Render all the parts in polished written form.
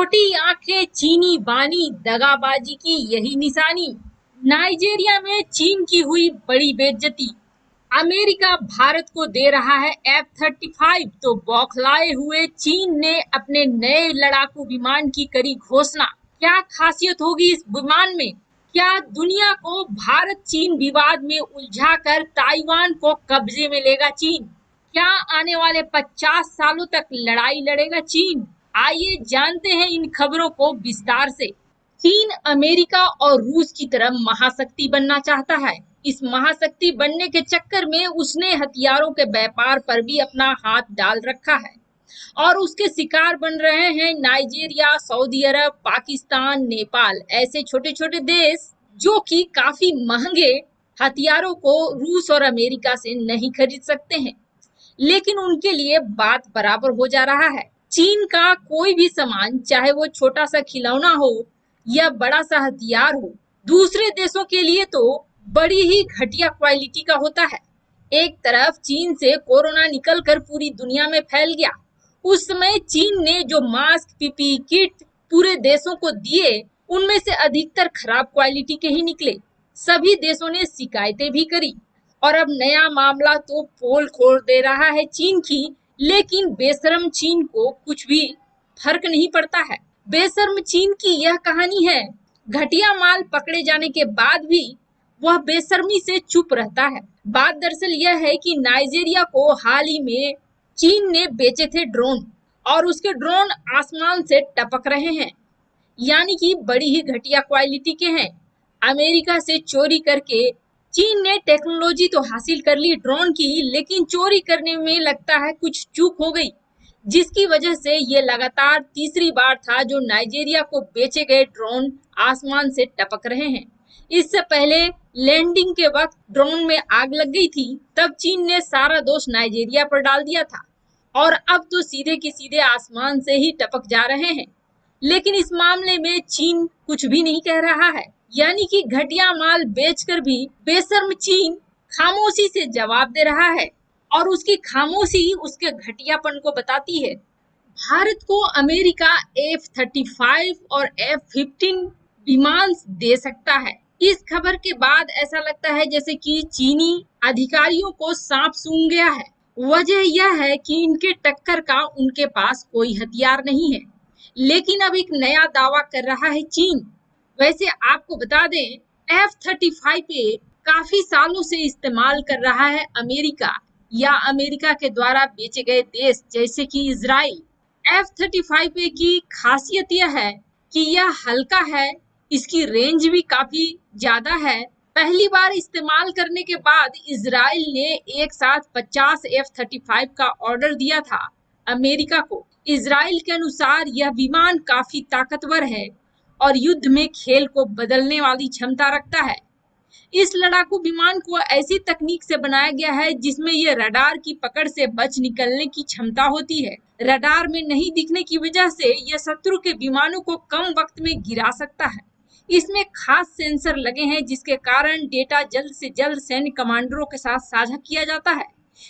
छोटी आंखें चीनी बानी, दगाबाजी की यही निशानी। नाइजीरिया में चीन की हुई बड़ी बेइज्जती। अमेरिका भारत को दे रहा है F-35 तो बौखलाए हुए चीन ने अपने नए लड़ाकू विमान की करी घोषणा। क्या खासियत होगी इस विमान में? क्या दुनिया को भारत चीन विवाद में उलझाकर ताइवान को कब्जे में लेगा चीन? क्या आने वाले 50 सालों तक लड़ाई लड़ेगा चीन? आइए जानते हैं इन खबरों को विस्तार से। चीन अमेरिका और रूस की तरह महाशक्ति बनना चाहता है। इस महाशक्ति बनने के चक्कर में उसने हथियारों के व्यापार पर भी अपना हाथ डाल रखा है और उसके शिकार बन रहे हैं नाइजीरिया, सऊदी अरब, पाकिस्तान, नेपाल, ऐसे छोटे छोटे देश जो कि काफी महंगे हथियारों को रूस और अमेरिका से नहीं खरीद सकते हैं, लेकिन उनके लिए बात बराबर हो जा रहा है। चीन का कोई भी सामान, चाहे वो छोटा सा खिलौना हो या बड़ा सा हथियार हो, दूसरे देशों के लिए तो बड़ी ही घटिया क्वालिटी का होता है। एक तरफ चीन से कोरोना निकलकर पूरी दुनिया में फैल गया, उस समय चीन ने जो मास्क, पीपीई किट पूरे देशों को दिए, उनमें से अधिकतर खराब क्वालिटी के ही निकले। सभी देशों ने शिकायतें भी करी और अब नया मामला तो पोल खोल दे रहा है चीन की, लेकिन बेशर्म चीन को कुछ भी फर्क नहीं पड़ता है। बेशर्म चीन की यह कहानी है। घटिया माल पकड़े जाने के बाद भी वह बेशर्मी से चुप रहता है। बात दरअसल यह है कि नाइजीरिया को हाल ही में चीन ने बेचे थे ड्रोन और उसके ड्रोन आसमान से टपक रहे हैं, यानी कि बड़ी ही घटिया क्वालिटी के हैं। अमेरिका से चोरी करके चीन ने टेक्नोलॉजी तो हासिल कर ली ड्रोन की, लेकिन चोरी करने में लगता है कुछ चूक हो गई, जिसकी वजह से ये लगातार तीसरी बार था जो नाइजीरिया को बेचे गए ड्रोन आसमान से टपक रहे हैं। इससे पहले लैंडिंग के वक्त ड्रोन में आग लग गई थी, तब चीन ने सारा दोष नाइजीरिया पर डाल दिया था और अब तो सीधे के सीधे आसमान से ही टपक जा रहे हैं। लेकिन इस मामले में चीन कुछ भी नहीं कह रहा है, यानी कि घटिया माल बेचकर भी बेशर्म चीन खामोशी से जवाब दे रहा है और उसकी खामोशी उसके घटियापन को बताती है। भारत को अमेरिका F-35 और F-15 विमान दे सकता है। इस खबर के बाद ऐसा लगता है जैसे कि चीनी अधिकारियों को सांप सूंघ गया है। वजह यह है कि इनके टक्कर का उनके पास कोई हथियार नहीं है, लेकिन अब एक नया दावा कर रहा है चीन। वैसे आपको बता दें, F-35 काफी सालों से इस्तेमाल कर रहा है अमेरिका या अमेरिका के द्वारा बेचे गए देश जैसे कि इजराइल। F-35 की खासियत यह है कि यह हल्का है, इसकी रेंज भी काफी ज्यादा है। पहली बार इस्तेमाल करने के बाद इजराइल ने एक साथ 50 F-35 का ऑर्डर दिया था अमेरिका को। इजराइल के अनुसार यह विमान काफी ताकतवर है और युद्ध में खेल को बदलने वाली क्षमता रखता है। इस लड़ाकू विमान को ऐसी तकनीक से बनाया गया है जिसमें यह रडार की पकड़ से बच निकलने की क्षमता होती है। रडार में नहीं दिखने की वजह से यह शत्रु के विमानों को कम वक्त में गिरा सकता है। इसमें खास सेंसर लगे हैं जिसके कारण डेटा जल्द से जल्द सैन्य कमांडरों के साथ साझा किया जाता है।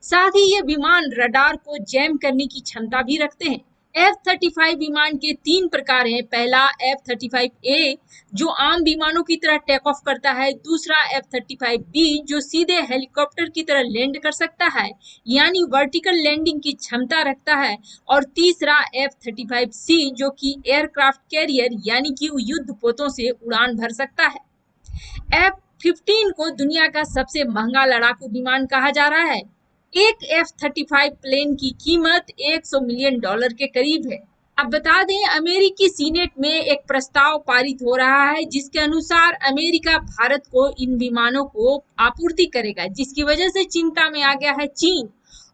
साथ ही ये विमान रडार को जैम करने की क्षमता भी रखते हैं। F-35 विमान के 3 प्रकार हैं। पहला F-35A जो आम विमानों की तरह टेक ऑफ करता है, दूसरा F-35B जो सीधे हेलीकॉप्टर की तरह लैंड कर सकता है, यानी वर्टिकल लैंडिंग की क्षमता रखता है, और तीसरा F-35C जो कि एयरक्राफ्ट कैरियर यानी कि युद्ध पोतों से उड़ान भर सकता है। F-15 को दुनिया का सबसे महंगा लड़ाकू विमान कहा जा रहा है। एक F-35 प्लेन की कीमत $100 मिलियन के करीब है। अब बता दें, अमेरिकी सीनेट में एक प्रस्ताव पारित हो रहा है जिसके अनुसार अमेरिका भारत को इन विमानों को आपूर्ति करेगा, जिसकी वजह से चिंता में आ गया है चीन।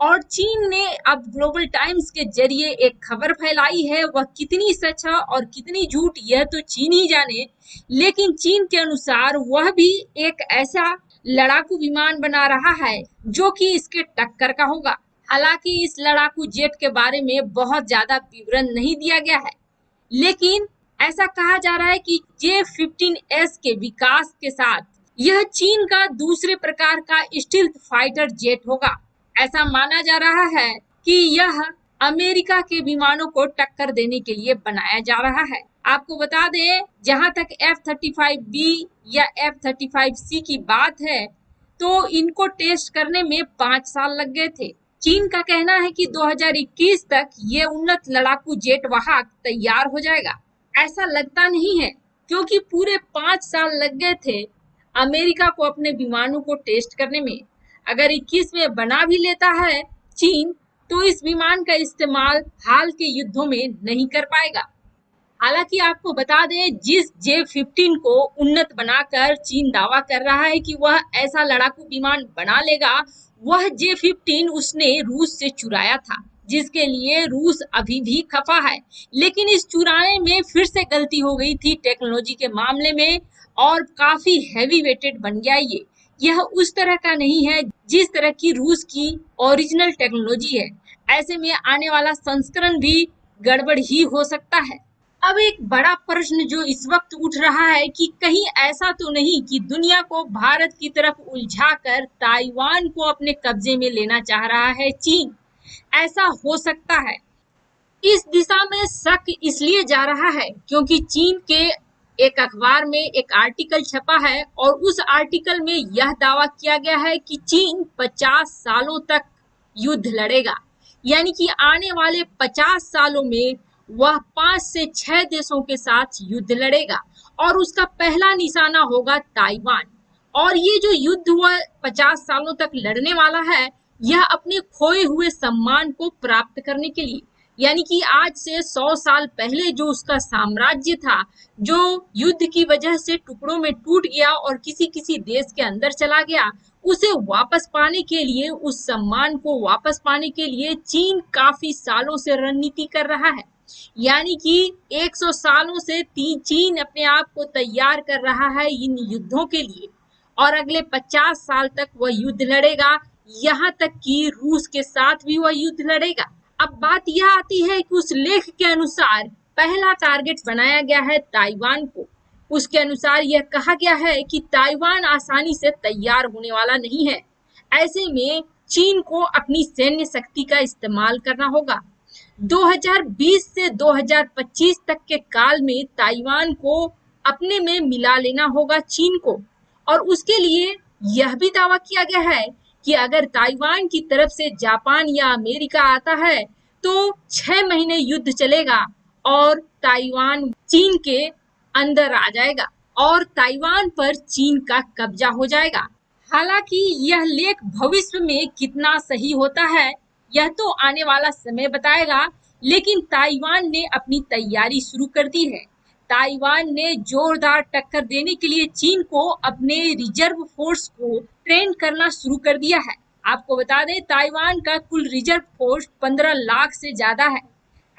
और चीन ने अब ग्लोबल टाइम्स के जरिए एक खबर फैलाई है, वह कितनी सच है और कितनी झूठ यह तो चीन ही जाने, लेकिन चीन के अनुसार वह भी एक ऐसा लड़ाकू विमान बना रहा है जो कि इसके टक्कर का होगा। हालांकि इस लड़ाकू जेट के बारे में बहुत ज्यादा विवरण नहीं दिया गया है, लेकिन ऐसा कहा जा रहा है कि J-15S के विकास के साथ यह चीन का दूसरे प्रकार का स्टील्थ फाइटर जेट होगा। ऐसा माना जा रहा है कि यह अमेरिका के विमानों को टक्कर देने के लिए बनाया जा रहा है। आपको बता दें, जहां तक F-35B या F-35C की बात है, तो इनको टेस्ट करने में 5 साल लग गए थे। चीन का कहना है कि 2021 तक ये उन्नत लड़ाकू जेट वाहक तैयार हो जाएगा। ऐसा लगता नहीं है, क्योंकि पूरे 5 साल लग गए थे अमेरिका को अपने विमानों को टेस्ट करने में। अगर 21 में बना भी लेता है चीन, तो इस विमान का इस्तेमाल हाल के युद्धों में नहीं कर पाएगा। हालांकि आपको बता दें, जिस J-15 को उन्नत बनाकर चीन दावा कर रहा है कि वह ऐसा लड़ाकू विमान बना लेगा, वह J-15 उसने रूस से चुराया था, जिसके लिए रूस अभी भी खफा है। लेकिन इस चुराने में फिर से गलती हो गई थी टेक्नोलॉजी के मामले में, और काफी हैवी वेटेड बन गया ये। यह उस तरह का नहीं है जिस तरह की रूस की ओरिजिनल टेक्नोलॉजी है। ऐसे में आने वाला संस्करण भी गड़बड़ ही हो सकता है। अब एक बड़ा प्रश्न जो इस वक्त उठ रहा है कि कहीं ऐसा तो नहीं कि दुनिया को भारत की तरफ उलझाकर ताइवान को अपने कब्जे में लेना चाह रहा है चीन। ऐसा हो सकता है। इस दिशा में शक इसलिए जा रहा है क्योंकि चीन के एक अखबार में एक आर्टिकल छपा है, और उस आर्टिकल में यह दावा किया गया है कि चीन 50 सालों तक युद्ध लड़ेगा। यानी कि आने वाले 50 सालों में वह 5 से 6 देशों के साथ युद्ध लड़ेगा, और उसका पहला निशाना होगा ताइवान। और ये जो युद्ध वह 50 सालों तक लड़ने वाला है, यह अपने खोए हुए सम्मान को प्राप्त करने के लिए। यानी कि आज से 100 साल पहले जो उसका साम्राज्य था, जो युद्ध की वजह से टुकड़ों में टूट गया और किसी किसी देश के अंदर चला गया, उसे वापस पाने के लिए, उस सम्मान को वापस पाने के लिए चीन काफी सालों से रणनीति कर रहा है। यानी कि 100 सालों से चीन अपने आप को तैयार कर रहा है इन युद्धों के लिए, और अगले 50 साल तक वह युद्ध लड़ेगा। यहाँ तक कि रूस के साथ भी वह युद्ध लड़ेगा। अब बात यह आती है कि उस लेख के अनुसार पहला टारगेट बनाया गया है ताइवान को। उसके अनुसार यह कहा गया है कि ताइवान आसानी से तैयार होने वाला नहीं है। ऐसे में चीन को अपनी सैन्य शक्ति का इस्तेमाल करना होगा। 2020 से 2025 तक के काल में ताइवान को अपने में मिला लेना होगा चीन को, और उसके लिए यह भी दावा किया गया है कि अगर ताइवान की तरफ से जापान या अमेरिका आता है तो 6 महीने युद्ध चलेगा और ताइवान चीन के अंदर आ जाएगा और ताइवान पर चीन का कब्जा हो जाएगा। हालांकि यह लेख भविष्य में कितना सही होता है यह तो आने वाला समय बताएगा, लेकिन ताइवान ने अपनी तैयारी शुरू कर दी है। ताइवान ने जोरदार टक्कर देने के लिए चीन को अपने रिजर्व फोर्स को ट्रेन करना शुरू कर दिया है। आपको बता दें, ताइवान का कुल रिजर्व फोर्स 15 लाख से ज्यादा है।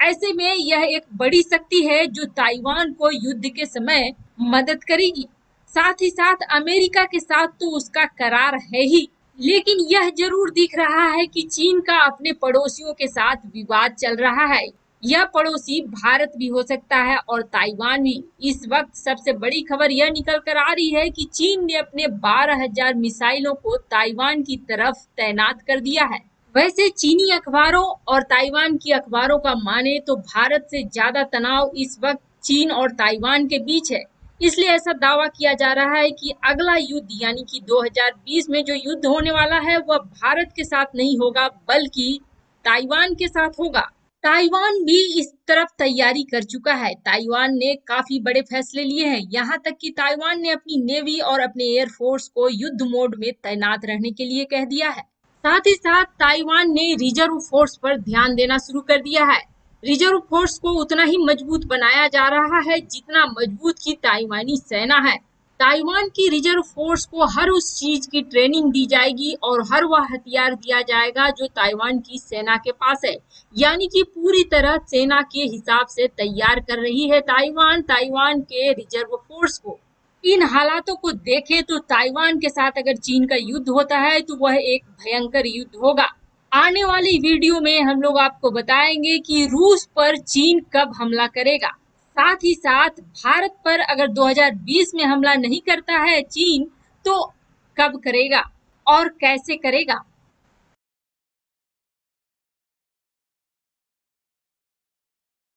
ऐसे में यह एक बड़ी शक्ति है जो ताइवान को युद्ध के समय मदद करेगी। साथ ही साथ अमेरिका के साथ तो उसका करार है ही, लेकिन यह जरूर दिख रहा है कि चीन का अपने पड़ोसियों के साथ विवाद चल रहा है। यह पड़ोसी भारत भी हो सकता है और ताइवान भी। इस वक्त सबसे बड़ी खबर यह निकल कर आ रही है कि चीन ने अपने 12,000 मिसाइलों को ताइवान की तरफ तैनात कर दिया है। वैसे चीनी अखबारों और ताइवान की अखबारों का माने तो भारत से ज्यादा तनाव इस वक्त चीन और ताइवान के बीच है। इसलिए ऐसा दावा किया जा रहा है कि अगला युद्ध यानी कि 2020 में जो युद्ध होने वाला है वह भारत के साथ नहीं होगा बल्कि ताइवान के साथ होगा। ताइवान भी इस तरफ तैयारी कर चुका है। ताइवान ने काफी बड़े फैसले लिए हैं। यहाँ तक कि ताइवान ने अपनी नेवी और अपने एयरफोर्स को युद्ध मोड में तैनात रहने के लिए कह दिया है। साथ ही साथ ताइवान ने रिजर्व फोर्स पर ध्यान देना शुरू कर दिया है। रिजर्व फोर्स को उतना ही मजबूत बनाया जा रहा है जितना मजबूत की ताइवानी सेना है। ताइवान की रिजर्व फोर्स को हर उस चीज की ट्रेनिंग दी जाएगी और हर वह हथियार दिया जाएगा जो ताइवान की सेना के पास है। यानी कि पूरी तरह सेना के हिसाब से तैयार कर रही है ताइवान के रिजर्व फोर्स को। इन हालातों को देखें तो ताइवान के साथ अगर चीन का युद्ध होता है तो वह एक भयंकर युद्ध होगा। आने वाली वीडियो में हम लोग आपको बताएंगे कि रूस पर चीन कब हमला करेगा। साथ ही साथ भारत पर अगर 2020 में हमला नहीं करता है चीन तो कब करेगा और कैसे करेगा।